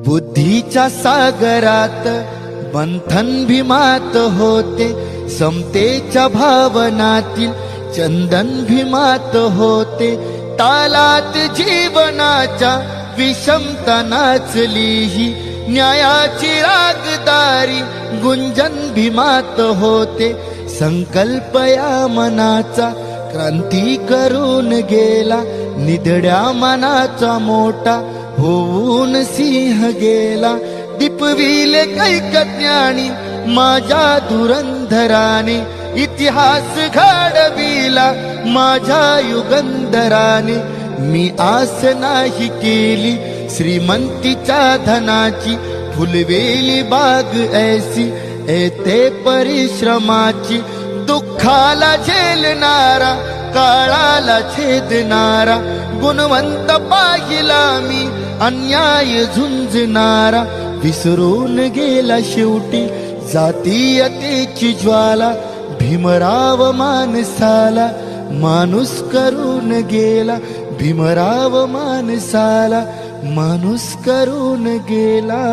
बुद्धीच्या सागरात मंथन भीमात होते, समतेच्या भावनातील चंदन भीमात होते. तालात जीवनाच्या विषमता नाचलीही, न्यायाची रागदारी गुंजन भीमात होते. संकल्प या मनाचा क्रांती करून गेला, निधड्या मनाचा मोठा होऊन सिंह गेला. दीपविले कैक ज्ञानी माझ्या धुरंधराने, इतिहास घडविला माझ्या युगंधराने. मी आस नाही केली श्रीमंतीच्या धनाची, फुलवेली बाग ऐसी येते परिश्रमाची. दुःखाला झेलणारा, काळाला छेदणारा, गुणवंत पाहिला मी अन्याय झुंजणारा. विसरून गेला शेवटी जातीयतेची ज्वाला, भीमराव माणसाला माणूस करून गेला. भीमराव माणसाला माणूस करून गेला.